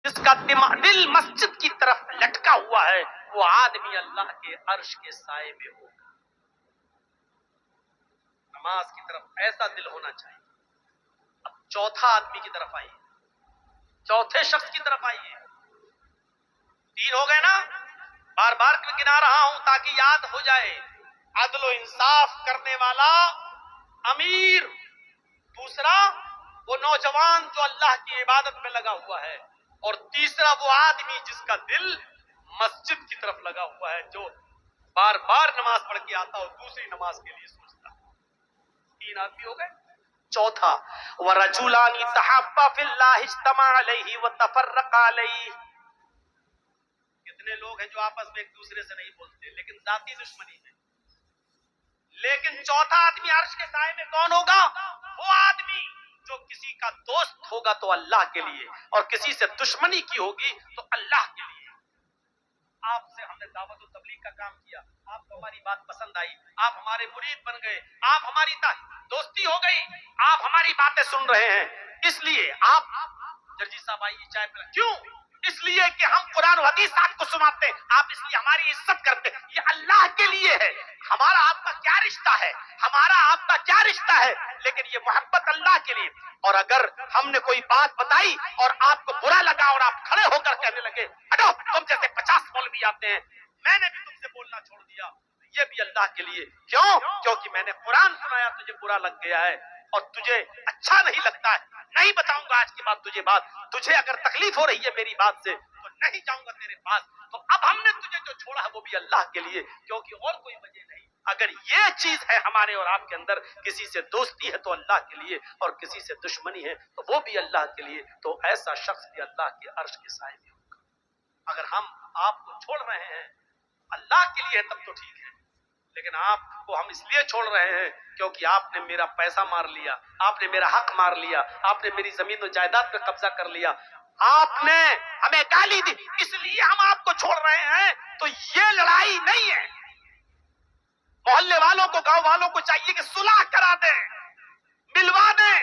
جس کا دل مسجد کی طرف لٹکا ہوا ہے وہ آدمی اللہ کے عرش کے سائے میں ہوگا. نماز کی طرف ایسا دل ہونا چاہیے. اب چوتھا آدمی کی طرف آئیے, چوتھے شخص کی طرف آئیے. 3 ہو گئے نا, بار بار گنا رہا ہوں تاکہ یاد ہو جائے. عدل و انصاف کرنے والا امیر, دوسرا وہ نوجوان جو اللہ کی عبادت میں لگا ہوا ہے, اور تیسرا وہ آدمی جس کا دل مسجد کی طرف لگا ہوا ہے, جو بار بار نماز پڑھ کے آتا اور دوسری نماز کے لیے سوچتا. 3 آدمی ہو گئے. چوتھا وَرَجُلَانِ تَحَابَّا فِي اللَّهِ اجْتَمَعَا عَلَيْهِ وَتَفَرَّقَا عَلَيْهِ. کتنے لوگ ہیں جو آپس میں ایک دوسرے سے نہیں بولتے لیکن ذاتی دشمنی ہے. لیکن چوتھا آدمی عرش کے سائے میں کون ہوگا؟ وہ آدمی جو کسی کا دوست ہوگا تو اللہ کے لیے, اور کسی سے دشمنی کی ہوگی تو اللہ کے لیے. آپ سے ہم نے دعوت و تبلیغ کا کام کیا, آپ کو ہماری بات پسند آئی, آپ ہمارے مرید بن گئے, آپ ہماری دوستی ہو گئی, آپ ہماری باتیں سن رہے ہیں. اس لیے آپ جرجی صاحب آئیے چائے پلا. کیوں؟ اس لیے کہ ہم قرآن و حدیث آپ کو سناتے ہیں, آپ اس لیے ہماری عزت کرتے ہیں. یہ اللہ کے لیے ہے. ہمارا آپ کا کیا رشتہ ہے, ہمارا آپ کا کیا رشتہ ہے, لیکن یہ محبت اللہ کے لیے. اور اگر ہم نے کوئی بات بتائی اور آپ کو برا لگا اور آپ کھڑے ہو کر کہنے لگے ہٹو تم جیسے 50 مولوی آتے ہیں, میں نے بھی تم سے بولنا چھوڑ دیا, یہ بھی اللہ کے لیے. کیوں؟ کیونکہ میں نے قرآن سنایا, تجھے برا لگ گیا ہے اور تجھے اچھا نہیں لگتا ہے. نہیں بتاؤں گا آج کے بعد تجھے بات. تجھے اگر تکلیف ہو رہی ہے میری بات سے تو نہیں جاؤں گا تیرے پاس. تو اب ہم نے تجھے جو چھوڑا ہے وہ بھی اللہ کے لیے, کیونکہ اور کوئی وجہ نہیں. اگر یہ چیز ہے ہمارے اور آپ کے اندر, کسی سے دوستی ہے تو اللہ کے لیے, اور کسی سے دشمنی ہے تو وہ بھی اللہ کے لیے, تو ایسا شخص بھی اللہ کے عرش کے سائے میں ہوگا. اگر ہم آپ کو چھوڑ رہے ہیں اللہ کے لیے تب تو ٹھیک ہے, لیکن آپ کو ہم اس لیے چھوڑ رہے ہیں کیونکہ آپ نے میرا پیسہ مار لیا, آپ نے میرا حق مار لیا, آپ نے میری زمین و جائیداد پہ قبضہ کر لیا, آپ نے ہمیں گالی دی, اس لیے ہم آپ کو چھوڑ رہے ہیں. تو یہ لڑائی نہیں ہے. محلے والوں کو, گاؤں والوں کو چاہیے کہ صلح کرا دیں, ملوا دیں.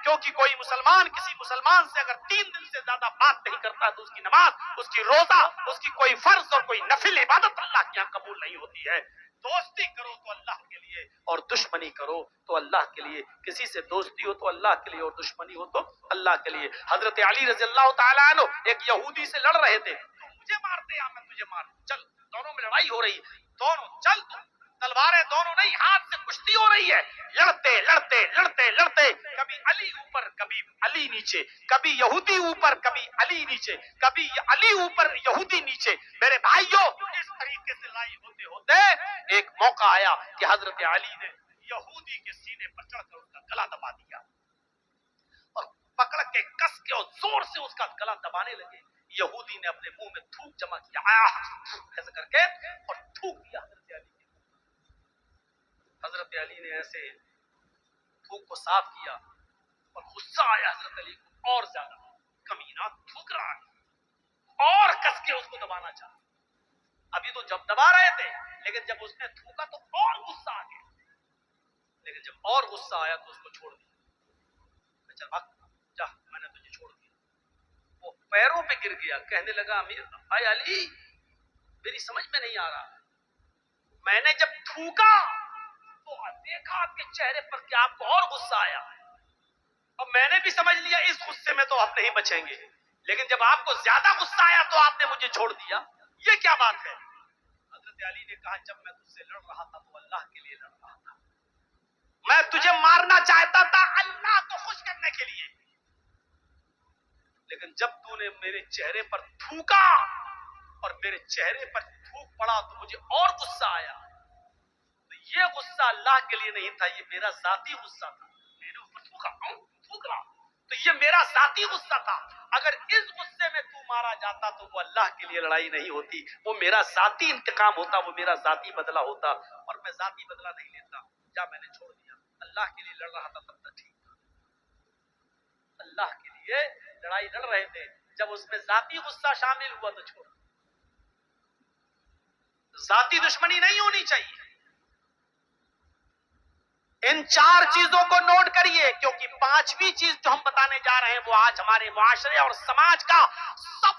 کیونکہ کوئی مسلمان کسی مسلمان سے اگر 3 دن سے زیادہ بات نہیں کرتا تو اس کی نماز, اس کی روزہ, اس کی کوئی فرض اور کوئی نفل عبادت اللہ کے یہاں قبول نہیں ہوتی ہے. دوستی کرو تو اللہ کے لیے, اور دشمنی کرو تو اللہ کے لیے. کسی سے دوستی ہو تو اللہ کے لیے, اور دشمنی ہو تو اللہ کے لیے. حضرت علی رضی اللہ تعالیٰ عنہ ایک یہودی سے لڑ رہے تھے. تو مجھے مارتے یا میں تجھے مار, چل دونوں میں لڑائی ہو رہی, دونوں چل, تلواریں دونوں نہیں, ہاتھ سے کشتی ہو رہی ہے. لڑتے لڑتے لڑتے لڑتے کبھی علی اوپر کبھی علی نیچے, کبھی یہودی اوپر کبھی علی نیچے, کبھی علی اوپر یہودی نیچے. میرے بھائیوں, اس طریقے سے لڑائی ہوتے ہوتے ایک موقع آیا کہ حضرت علی نے یہودی کے سینے پر چڑھ کر اس کا گلا دبا دیا, اور پکڑ کے کس کے اور زور سے اس کا گلا دبانے لگے. یہودی نے اپنے منہ میں تھوک جمع کیا ایسے کر کے اور تھوک دیا حضرت علی. حضرت علی نے ایسے تھوک کو صاف کیا اور غصہ آیا حضرت علی کو اور زیادہ, کمینہ تھوک رہا ہے, اور کس کے اس کو دبانا چاہا. ابھی تو جب دبا رہے تھے, لیکن جب اس نے تھوکا تو اور غصہ آ گیا, لیکن جب اور غصہ آیا تو اس کو چھوڑ دیا. چل بھاگ جا, میں نے تجھے چھوڑ دیا. وہ پیروں پہ گر گیا, کہنے لگا امیر بھائی علی میری سمجھ میں نہیں آ رہا, میں نے جب تھوکا تو دیکھا آپ کے چہرے پر کہ آپ کو اور غصہ آیا, اور میں نے بھی سمجھ لیا اس غصے میں تو آپ نہیں بچیں گے, لیکن جب آپ کو زیادہ غصہ آیا تو آپ نے مجھے چھوڑ دیا, یہ کیا بات ہے؟ حضرت علی نے کہا جب میں تجھ سے لڑ رہا تھا تو اللہ کے لیے لڑ رہا تھا, میں تجھے مارنا چاہتا تھا اللہ کو خوش کرنے کے لیے, لیکن جب تو نے میرے چہرے پر تھوکا اور میرے چہرے پر تھوک پڑا تو مجھے اور غصہ آیا. یہ غصہ اللہ کے لیے نہیں تھا, یہ میرا ذاتی غصہ تھا. میرے اوپر تھوک رہا تو یہ میرا ذاتی غصہ تھا. اگر اس غصے میں تو مارا جاتا تو وہ اللہ کے لیے لڑائی نہیں ہوتی, وہ میرا ذاتی انتقام ہوتا, وہ میرا ذاتی بدلہ ہوتا, اور میں ذاتی بدلہ نہیں لیتا. جا میں نے چھوڑ دیا, اللہ کے لیے لڑ رہا تھا تب تک ٹھیک تھا. اللہ کے لیے لڑائی لڑ رہے تھے, جب اس میں ذاتی غصہ شامل ہوا تو چھوڑ. ذاتی دشمنی نہیں ہونی چاہیے. ان 4 چیزوں کو نوٹ کریے, کیونکہ 5ویں چیز جو ہم بتانے جا رہے ہیں وہ آج ہمارے معاشرے اور سماج کا سب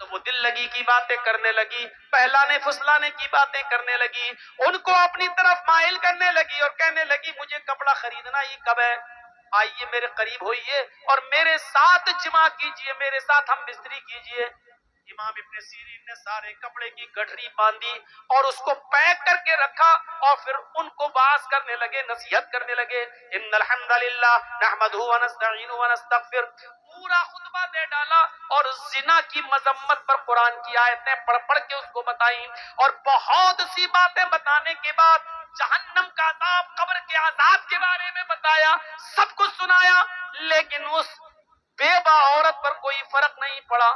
تو وہ دل لگی کی باتیں کرنے لگی، پہلانے پھسلانے کی باتیں کرنے لگی، ان کو اپنی طرف مائل کرنے لگی اور کہنے لگی مجھے کپڑا خریدنا ہی کب ہے، آئیے میرے قریب ہوئیے اور میرے ساتھ جمع کیجئے، میرے ساتھ ہم بستری کیجئے۔ امام ابن سیرین نے سارے کپڑے کی گٹھری باندھی اور اس کو پیک کر کے رکھا اور پھر ان کو باز کرنے لگے، نصیحت کرنے لگے، ان الحمدللہ نحمدہ ونستعینہ ونستغفر، پورا خطبہ دے ڈالا اور زنا کی مذمت پر قرآن کی آیتیں پڑھ پڑھ کے اس کو بتائیں اور بہت سی باتیں بتانے کے بعد جہنم کا عذاب، قبر کے عذاب کے بارے میں بتایا، سب کچھ سنایا، لیکن اس بیوہ عورت پر کوئی فرق نہیں پڑا،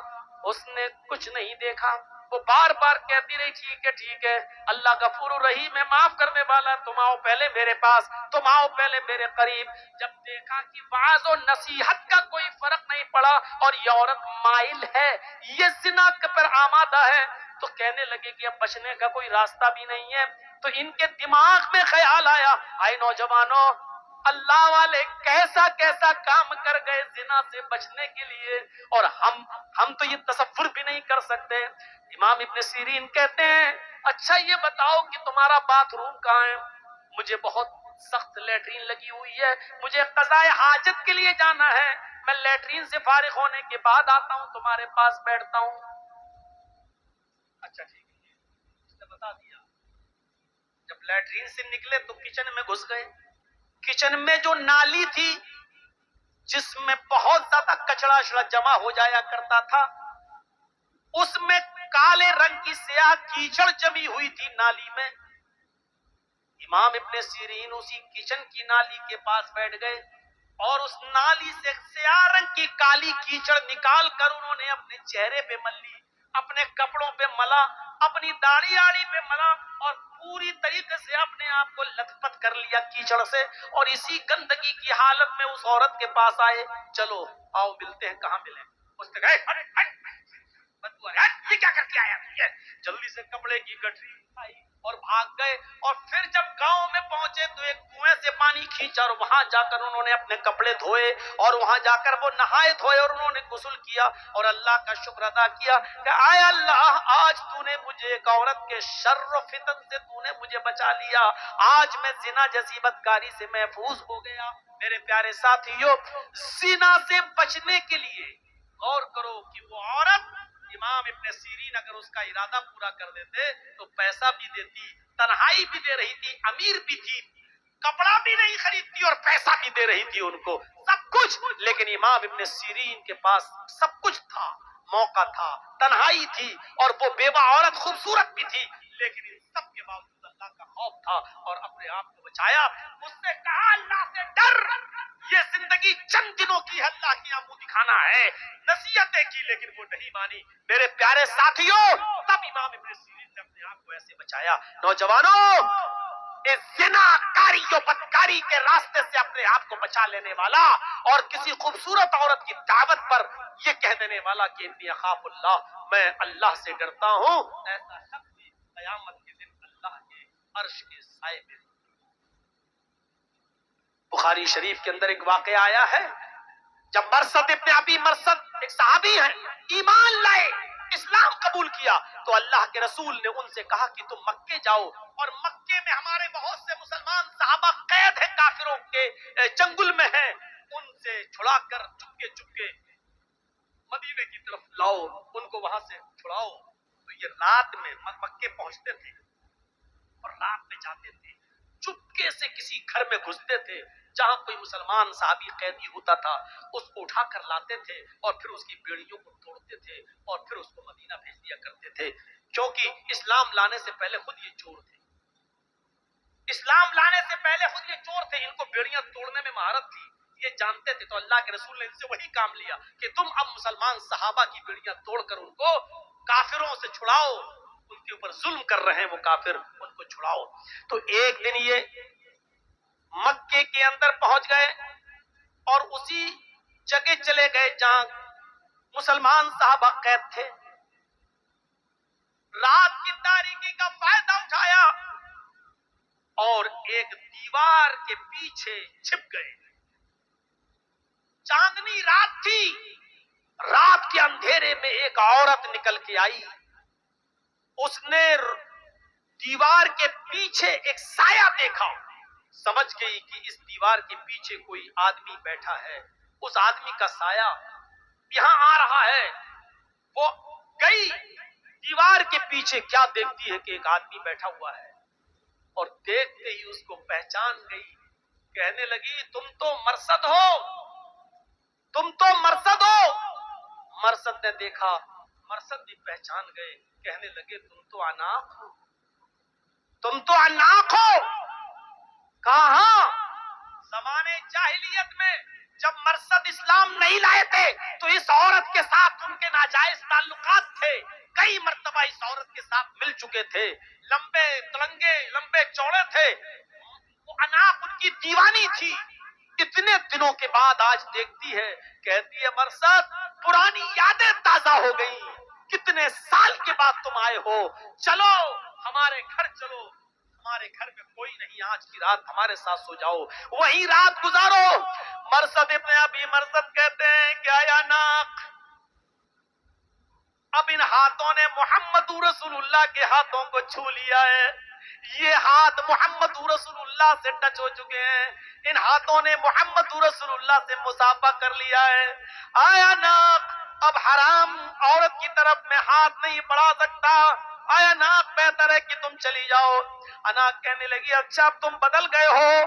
اس نے کچھ نہیں دیکھا، وہ بار بار کہتی رہی ٹھیک ہے اللہ غفور الرحیم ہے، معاف کرنے والا، تم آؤ پہلے میرے پاس، تم آؤ پہلے میرے قریب۔ جب دیکھا کہ وعظ و نصیحت کا کوئی فرق نہیں پڑا اور یہ عورت مائل ہے، یہ زنا پر آمادہ ہے، تو کہنے لگے کہ اب بچنے کا کوئی راستہ بھی نہیں ہے، تو ان کے دماغ میں خیال آیا، آئے نوجوانوں، اللہ والے کیسا کیسا کام کر گئے زنا سے بچنے کے لیے، اور ہم تو یہ تصور بھی نہیں کر سکتے۔ امام ابن سیرین کہتے ہیں اچھا یہ بتاؤ کہ تمہارا باتھ روم کہاں ہے؟ مجھے بہت سخت لیٹرین لگی ہوئی ہے، مجھے قضاء حاجت کے لیے جانا ہے، میں لیٹرین سے فارغ ہونے کے بعد آتا ہوں، تمہارے پاس بیٹھتا ہوں۔ اچھا ٹھیک ہے، اس نے بتا دیا۔ جب لیٹرین سے نکلے تو کچن میں گھس گئے، کچن میں جو نالی تھی جس میں بہت زیادہ کچڑا اشڑا جمع ہو جایا کرتا تھا، اس میں کالے رنگ کی سیاہ کیچڑ جمی ہوئی تھی نالی میں۔ امام ابن سیرین اسی کچن کی نالی کے پاس بیٹھ گئے اور اس نالی سے سیاہ رنگ کی کالی کیچڑ نکال کر انہوں نے اپنے چہرے پہ مل لی، اپنے کپڑوں پہ ملا، اپنی داڑھی آڑی پہ ملا اور پوری طریقے سے اپنے آپ کو لت پت کر لیا کیچڑ سے، اور اسی گندگی کی حالت میں اس عورت کے پاس آئے، چلو آؤ ملتے ہیں، کہاں ملیں؟ اس نے کہا بدبو آ رہا ہے، یہ کیا کر کے آیا؟ جلدی سے کپڑے کی گٹری اٹھائی اور بھاگ گئے، اور پھر جب گاؤں میں پہنچے تو ایک کنویں سے پانی کھینچا اور وہاں جا کر انہوں نے اپنے کپڑے دھوئے اور وہاں جا کر وہ نہائے دھوئے اور انہوں نے غسل کیا اور اللہ کا شکر ادا کیا کہ آئے اللہ آج تو نے مجھے ایک عورت کے شر و فتن سے تو نے مجھے بچا لیا، آج میں زنا جیسی بدکاری سے محفوظ ہو گیا۔ میرے پیارے ساتھیوں، زنا سے بچنے کے لیے غور کرو کہ وہ عورت، امام ابن سیرین اگر اس کا ارادہ پورا کر دیتے تو پیسہ بھی دیتی، تنہائی بھی دے رہی تھی، امیر بھی تھی، کپڑا بھی نہیں خریدتی اور پیسہ بھی دے رہی تھی ان کو، سب کچھ، لیکن امام ابن سیرین کے پاس سب کچھ تھا، موقع تھا، تنہائی تھی اور وہ بیوہ عورت خوبصورت بھی تھی، لیکن ان سب کے باوجود اللہ کا خوف تھا اور اپنے آپ کو بچایا۔ اس نے کہا اللہ سے ڈر، یہ زندگی چند دنوں کی ہے، اللہ کی منہ دکھانا ہے، نصیحتیں کی لیکن وہ نہیں مانی۔ میرے پیارے ساتھیوں، تب امام ابن سیرین نے اپنے آپ کو ایسے بچایا۔ نوجوانوں، اس زنا کاری و بدکاری کے راستے سے اپنے آپ کو بچا لینے والا اور کسی خوبصورت عورت کی دعوت پر یہ کہہ دینے والا کہ انی اخاف اللہ، میں اللہ سے ڈرتا ہوں، ایسا شخص بھی قیامت کے دن اللہ کے عرش کے سائے میں۔ بخاری شریف کے اندر ایک واقعہ آیا ہے، جب مرثد ابن ابی مرثد ایک صحابی ہیں، ایمان لائے، اسلام قبول کیا، تو اللہ کے رسول نے ان سے کہا کہ تم مکے جاؤ، اور مکے میں ہمارے بہت سے مسلمان صحابہ قید ہیں کافروں کے چنگل میں ہیں، ان سے چھڑا کر چپکے چپکے مدینے کی طرف لاؤ، ان کو وہاں سے چھڑاؤ۔ تو یہ رات میں مکے پہنچتے تھے اور رات میں جاتے تھے، چپکے سے کسی گھر میں گھستے تھے جہاں کوئی مسلمان صحابی قیدی ہوتا تھا، اس کو اٹھا کر لاتے تھے اور پھر اس کی بیڑیوں کو توڑتے تھے اور پھر اس کو مدینہ بھیج دیا کرتے تھے، کیونکہ اسلام لانے سے پہلے خود یہ چور تھے، اسلام لانے سے پہلے خود یہ چور تھے، ان کو بیڑیاں توڑنے میں مہارت تھی، یہ جانتے تھے، تو اللہ کے رسول نے ان سے وہی کام لیا کہ تم اب مسلمان صحابہ کی بیڑیاں توڑ کر ان کو کافروں سے چھڑاؤ، ان کے اوپر ظلم کر رہے ہیں وہ کافر، ان کو چھڑاؤ۔ تو ایک دن یہ مکے کے اندر پہنچ گئے اور اسی جگہ چلے گئے جہاں مسلمان صحابہ قید تھے، رات کی تاریکی کا فائدہ اٹھایا اور ایک دیوار کے پیچھے چھپ گئے، چاندنی رات تھی، رات کے اندھیرے میں ایک عورت نکل کے آئی. اس نے دیوار کے پیچھے ایک سایہ دیکھا, سمجھ گئی کہ اس دیوار کے پیچھے کوئی آدمی بیٹھا ہے, اس آدمی کا سایہ یہاں آ رہا ہے. وہ گئی, دیوار کے پیچھے کیا دیکھتی ہے کہ ایک آدمی بیٹھا ہوا ہے, اور دیکھتے ہی اس کو پہچان گئی. کہنے لگی تم تو مرصد ہو, تم تو مرصد ہو. مرصد نے دیکھا, مرصد بھی پہچان گئے. کہنے لگے تم تو عناق ہو, تم تو عناق ہو. کہاں زمانے جاہلیت میں جب مرصد اسلام نہیں لائے تھے تو اس عورت کے ساتھ ان کے ناجائز تعلقات تھے. کئی مرتبہ اس عورت کے ساتھ مل چکے تھے, لمبے تلنگے لمبے چوڑے تھے. وہ عناق ان کی دیوانی تھی. اتنے دنوں کے بعد آج دیکھتی ہے, کہتی ہے مرصد پرانی یادیں تازہ ہو گئی, کتنے سال کے بعد تم آئے ہو, چلو ہمارے گھر چلو, ہمارے گھر میں کوئی نہیں, آج کی رات ہمارے ساتھ سو جاؤ, وہی رات گزارو. مرصد ابن ابی مرصد کہتے ہیں کہ آیا ناق, اب ان ہاتھوں نے محمد رسول اللہ کے ہاتھوں کو چھو لیا ہے. یہ ہاتھ محمد رسول اللہ سے ٹچ ہو چکے ہیں, ان ہاتھوں نے محمد رسول اللہ سے مصافحہ کر لیا ہے. آیا ناق, اب حرام عورت کی طرف میں ہاتھ نہیں بڑھا سکتا. آیا ناق بہتر ہے کہ تم چلی جاؤ. اناق کہنے لگی اچھا اب تم بدل گئے ہو,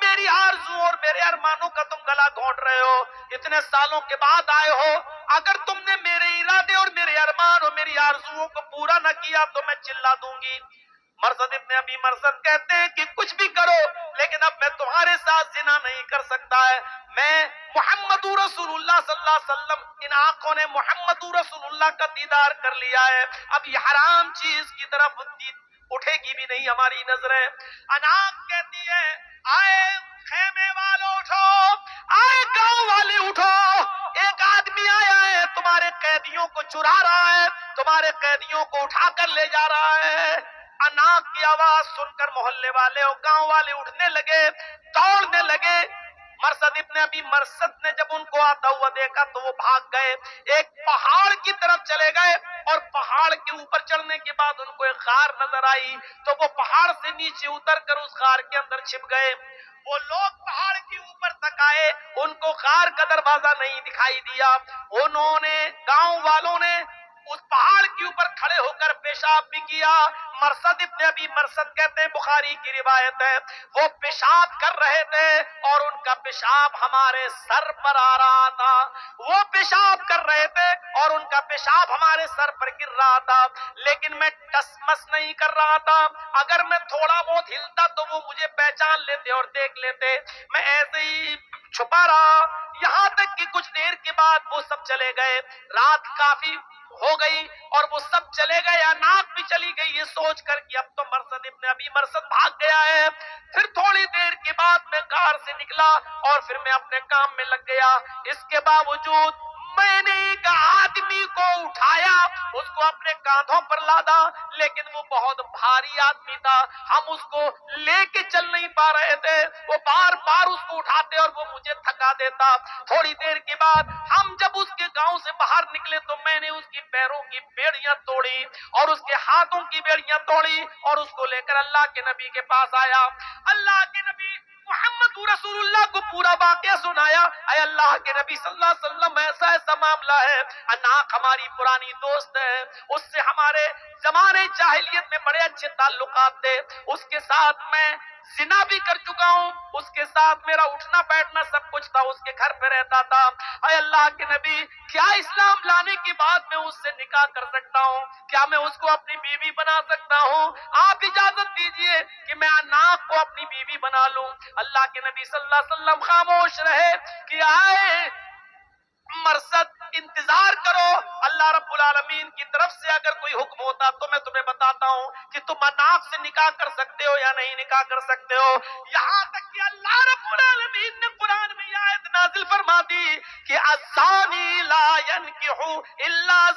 میری آرزو اور میرے ارمانوں کا تم گلا گھونٹ رہے ہو, اتنے سالوں کے بعد آئے ہو, اگر تم نے میرے ارادے اور میرے ارمان اور میری آرزوؤں کو پورا نہ کیا تو میں چلا دوں گی. مرصد ابن ابی مرصد کہتے ہیں کہ کچھ بھی کرو لیکن اب میں تمہارے ساتھ زنا نہیں کر سکتا ہے. میں محمد رسول اللہ صلی اللہ علیہ وسلم, ان آنکھوں نے محمد رسول اللہ کا دیدار کر لیا ہے, اب یہ حرام چیز کی طرف اٹھے گی بھی نہیں ہماری نظریں. اناق کہتی ہے آئے خیمے والوں اٹھو, آئے گاؤں والے اٹھو, ایک آدمی آیا ہے تمہارے قیدیوں کو چرا رہا ہے, تمہارے قیدیوں کو اٹھا کر لے جا رہا ہے. اناق کی آواز سن کر محلے والے اور گاؤں والے اٹھنے لگے, دوڑنے لگے. مرصد ابن ابی مرصد نے جب ان کو آتا ہوا دیکھا تو وہ بھاگ گئے, ایک پہاڑ کی طرف چلے گئے, اور پہاڑ کے اوپر چڑھنے کے بعد ان کو ایک غار نظر آئی تو وہ پہاڑ سے نیچے اتر کر اس غار کے اندر چھپ گئے. وہ لوگ پہاڑ کے اوپر تک آئے, ان کو غار کا دروازہ نہیں دکھائی دیا. انہوں نے, گاؤں والوں نے اس پہاڑ کے اوپر کھڑے ہو کر پیشاب بھی کیا. مرصد ابن ابی مرصد کہتے ہیں, بخاری کی روایت ہے, وہ پیشاب کر رہے تھے اور ان کا پیشاب ہمارے سر پر آ رہا تھا. وہ پیشاب کر رہے تھے اور ان کا پیشاب ہمارے سر پر گر رہا تھا, لیکن میں ٹسمس نہیں کر رہا تھا. اگر میں تھوڑا بہت ہلتا تو وہ مجھے پہچان لیتے اور دیکھ لیتے. میں ایسے ہی چھپا رہا, یہاں تک کہ کچھ دیر کے بعد وہ سب چلے گئے. رات کافی ہو گئی اور وہ سب چلے گئے, اناق بھی چلی گئی یہ سوچ کر کہ اب تو مرصد ابن ابی مرصد بھاگ گیا ہے. پھر تھوڑی دیر کے بعد میں غار سے نکلا اور پھر میں اپنے کام میں لگ گیا. اس کے باوجود میں نے ایک آدمی کو اٹھایا, اس کو اپنے کاندھوں پر لادا, لیکن وہ بہت بھاری آدمی تھا, ہم اس کو لے کے چل نہیں پا رہے تھے. وہ بار بار اس کو اٹھاتے اور وہ مجھے تھکا دیتا. تھوڑی دیر کے بعد ہم جب اس کے گاؤں سے باہر نکلے تو میں نے اس کی پیروں کی بیڑیاں توڑی اور اس کے ہاتھوں کی بیڑیاں توڑی اور اس کو لے کر اللہ کے نبی کے پاس آیا. اللہ کے نبی محمد رسول اللہ کو پورا واقعہ سنایا. اے اللہ کے نبی صلی اللہ علیہ وسلم, ایسا ایسا معاملہ ہے, اناق ہماری پرانی دوست ہے, اس سے ہمارے زمانے جاہلیت میں بڑے اچھے تعلقات تھے, اس کے ساتھ میں زنا بھی کر چکا ہوں, اس کے ساتھ میرا اٹھنا بیٹھنا سب کچھ تھا, اس کے گھر پہ رہتا تھا. اے اللہ کے نبی, کیا اسلام لانے کے بعد میں اس سے نکاح کر سکتا ہوں؟ کیا میں اس کو اپنی بیوی بنا سکتا ہوں؟ آپ اجازت دیجئے کہ میں اناق کو اپنی بیوی بنا لوں. اللہ کے نبی صلی اللہ علیہ وسلم خاموش رہے کہ آئے مرصد انتظار کرو, اللہ رب العالمین کی طرف سے اگر کوئی حکم ہوتا تو میں تمہیں بتاتا ہوں کہ تم اناق سے نکاح کر سکتے ہو یا نہیں نکاح کر سکتے ہو. یہاں تک کہ اللہ رب العالمین نے قرآن میں یہ آیت نازل فرما دی کہ الزانی لا ينکح الا